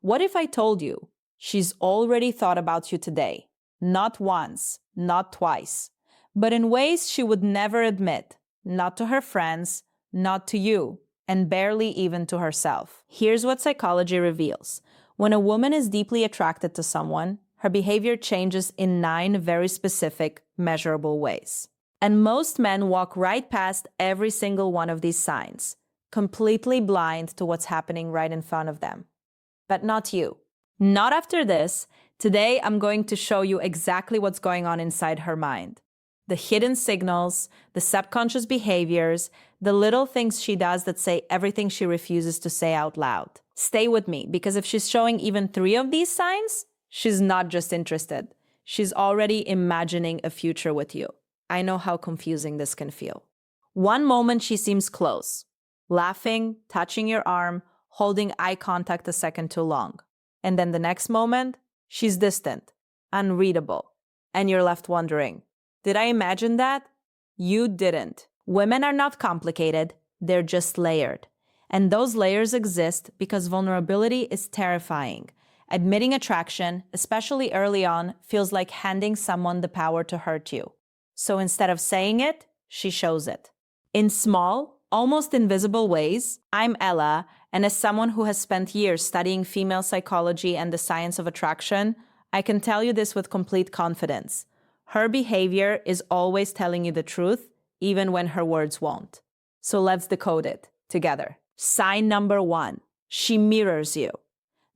What if I told you she's already thought about you today? Not once, not twice, but in ways she would never admit, not to her friends, not to you, and barely even to herself. Here's what psychology reveals. When a woman is deeply attracted to someone, her behavior changes in 9 very specific, measurable ways. And most men walk right past every single one of these signs, completely blind to what's happening right in front of them. But not you. Not after this. Today, I'm going to show you exactly what's going on inside her mind. The hidden signals, the subconscious behaviors, the little things she does that say everything she refuses to say out loud. Stay with me, because if she's showing even 3 of these signs, she's not just interested. She's already imagining a future with you. I know how confusing this can feel. One moment she seems close, laughing, touching your arm, holding eye contact a second too long. And then the next moment, she's distant, unreadable, and you're left wondering, did I imagine that? You didn't. Women are not complicated, they're just layered. And those layers exist because vulnerability is terrifying. Admitting attraction, especially early on, feels like handing someone the power to hurt you. So instead of saying it, she shows it. In small, almost invisible ways. I'm Ella, and as someone who has spent years studying female psychology and the science of attraction, I can tell you this with complete confidence. Her behavior is always telling you the truth, even when her words won't. So let's decode it together. Sign number 1, she mirrors you.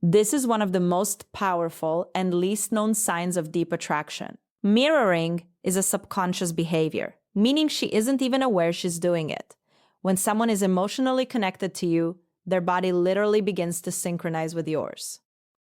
This is one of the most powerful and least known signs of deep attraction. Mirroring is a subconscious behavior, meaning she isn't even aware she's doing it. When someone is emotionally connected to you, their body literally begins to synchronize with yours.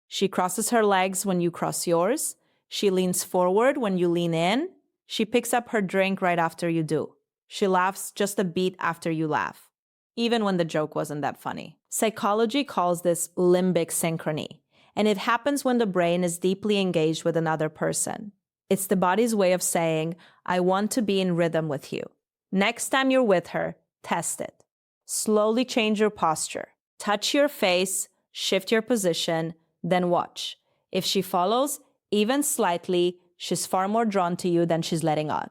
She crosses her legs when you cross yours. She leans forward when you lean in. She picks up her drink right after you do. She laughs just a beat after you laugh, even when the joke wasn't that funny. Psychology calls this limbic synchrony, and it happens when the brain is deeply engaged with another person. It's the body's way of saying, I want to be in rhythm with you. Next time you're with her, test it. Slowly change your posture. Touch your face, shift your position, then watch. If she follows, even slightly, she's far more drawn to you than she's letting on.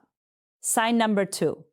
Sign number 2.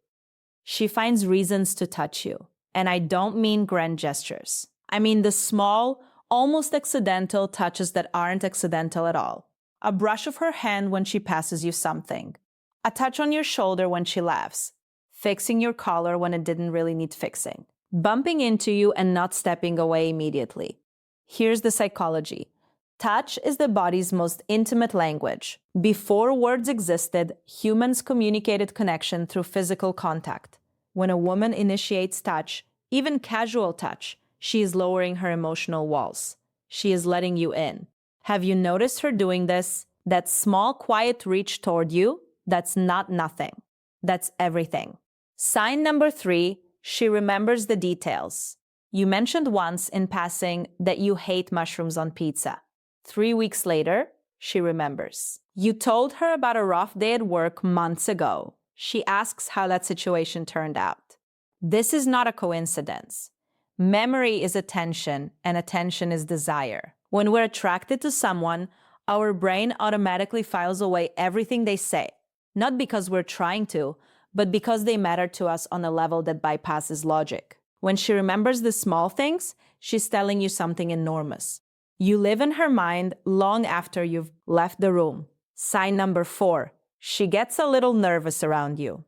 She finds reasons to touch you. And I don't mean grand gestures. I mean the small, almost accidental touches that aren't accidental at all. A brush of her hand when she passes you something. A touch on your shoulder when she laughs. Fixing your collar when it didn't really need fixing. Bumping into you and not stepping away immediately. Here's the psychology. Touch is the body's most intimate language. Before words existed, humans communicated connection through physical contact. When a woman initiates touch, even casual touch, she is lowering her emotional walls. She is letting you in. Have you noticed her doing this? That small, quiet reach toward you? That's not nothing. That's everything. Sign number 3, she remembers the details. You mentioned once in passing that you hate mushrooms on pizza. 3 weeks later, she remembers. You told her about a rough day at work months ago. She asks how that situation turned out. This is not a coincidence. Memory is attention, and attention is desire. When we're attracted to someone, our brain automatically files away everything they say, not because we're trying to, but because they matter to us on a level that bypasses logic. When she remembers the small things, she's telling you something enormous. You live in her mind long after you've left the room. Sign number 4, she gets a little nervous around you.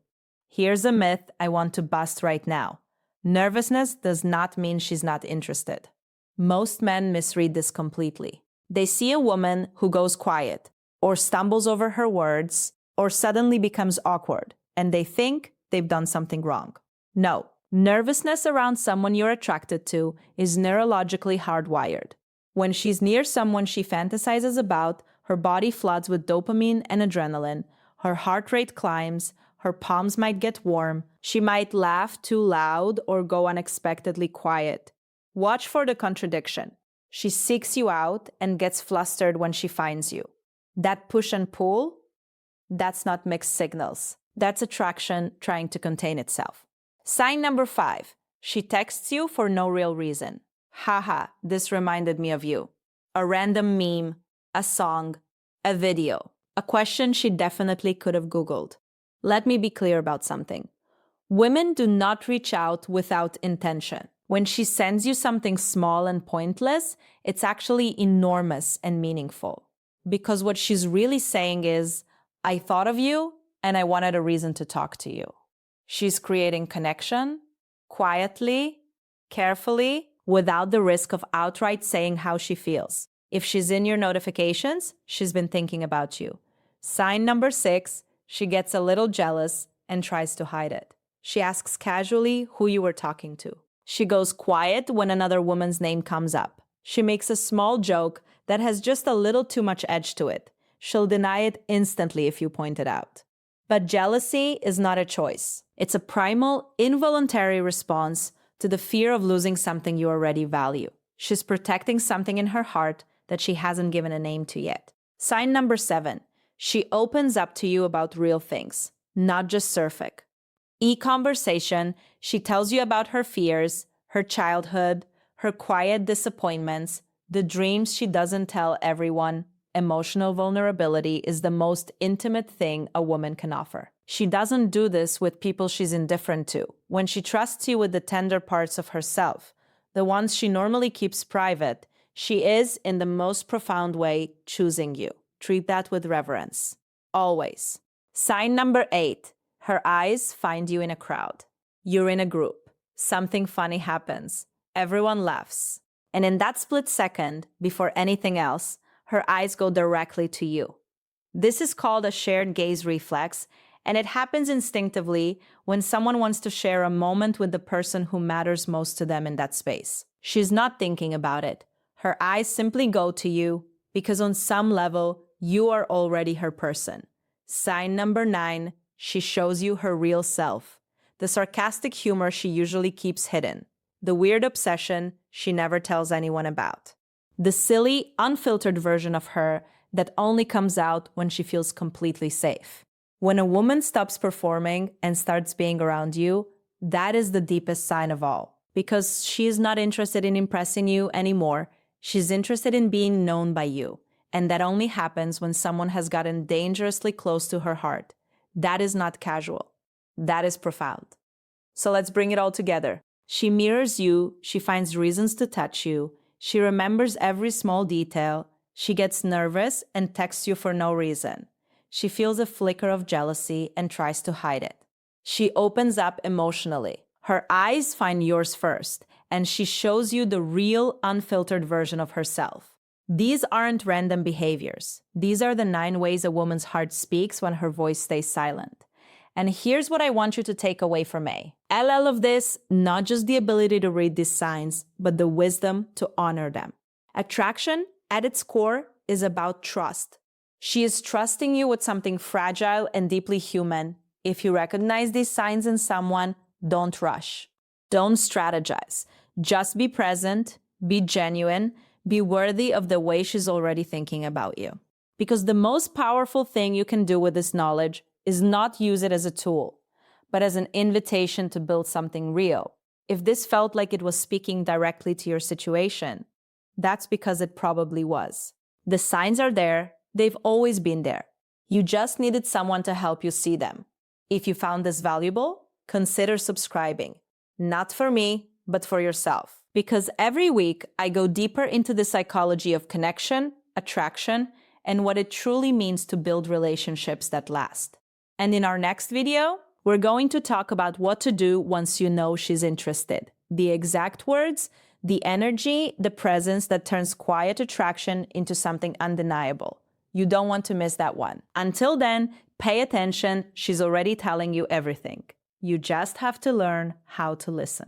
Here's a myth I want to bust right now. Nervousness does not mean she's not interested. Most men misread this completely. They see a woman who goes quiet, or stumbles over her words, or suddenly becomes awkward, and they think they've done something wrong. No, nervousness around someone you're attracted to is neurologically hardwired. When she's near someone she fantasizes about, her body floods with dopamine and adrenaline, her heart rate climbs, her palms might get warm, she might laugh too loud or go unexpectedly quiet. Watch for the contradiction. She seeks you out and gets flustered when she finds you. That push and pull, that's not mixed signals. That's attraction trying to contain itself. Sign number 5, she texts you for no real reason. Haha, this reminded me of you. a random meme, a song, a video, a question she definitely could have Googled. Let me be clear about something. Women do not reach out without intention. When she sends you something small and pointless, it's actually enormous and meaningful. Because what she's really saying is, I thought of you and I wanted a reason to talk to you. She's creating connection, quietly, carefully, without the risk of outright saying how she feels. If she's in your notifications, she's been thinking about you. Sign number 6, she gets a little jealous and tries to hide it. She asks casually who you were talking to. She goes quiet when another woman's name comes up. She makes a small joke that has just a little too much edge to it. She'll deny it instantly if you point it out. But jealousy is not a choice. It's a primal, involuntary response to the fear of losing something you already value. She's protecting something in her heart that she hasn't given a name to yet. Sign number 7. She opens up to you about real things, not just surface. E-conversation, she tells you about her fears, her childhood, her quiet disappointments, the dreams she doesn't tell everyone. Emotional vulnerability is the most intimate thing a woman can offer. She doesn't do this with people she's indifferent to. When she trusts you with the tender parts of herself, the ones she normally keeps private, she is, in the most profound way, choosing you. Treat that with reverence. Always. Sign number 8. Her eyes find you in a crowd. You're in a group. Something funny happens. Everyone laughs. And in that split second, before anything else, her eyes go directly to you. This is called a shared gaze reflex, and it happens instinctively when someone wants to share a moment with the person who matters most to them in that space. She's not thinking about it. Her eyes simply go to you because on some level, you are already her person. Sign number 9. She shows you her real self. The sarcastic humor she usually keeps hidden. The weird obsession she never tells anyone about. The silly, unfiltered version of her that only comes out when she feels completely safe. When a woman stops performing and starts being around you, that is the deepest sign of all. Because she is not interested in impressing you anymore, she's interested in being known by you. And that only happens when someone has gotten dangerously close to her heart. That is not casual. That is profound. So let's bring it all together. She mirrors you, she finds reasons to touch you, she remembers every small detail, she gets nervous and texts you for no reason. She feels a flicker of jealousy and tries to hide it. She opens up emotionally. Her eyes find yours first, and she shows you the real, unfiltered version of herself. These aren't random behaviors. These are the 9 ways a woman's heart speaks when her voice stays silent. And here's what I want you to take away from A. LL of this, not just the ability to read these signs, but the wisdom to honor them. Attraction, at its core, is about trust. She is trusting you with something fragile and deeply human. If you recognize these signs in someone, don't rush. Don't strategize. Just be present, be genuine, be worthy of the way she's already thinking about you. Because the most powerful thing you can do with this knowledge is not use it as a tool, but as an invitation to build something real. If this felt like it was speaking directly to your situation, that's because it probably was. The signs are there. They've always been there. You just needed someone to help you see them. If you found this valuable, consider subscribing. Not for me, but for yourself. Because every week, I go deeper into the psychology of connection, attraction, and what it truly means to build relationships that last. And in our next video, we're going to talk about what to do once you know she's interested. The exact words, the energy, the presence that turns quiet attraction into something undeniable. You don't want to miss that one. Until then, pay attention. She's already telling you everything. You just have to learn how to listen.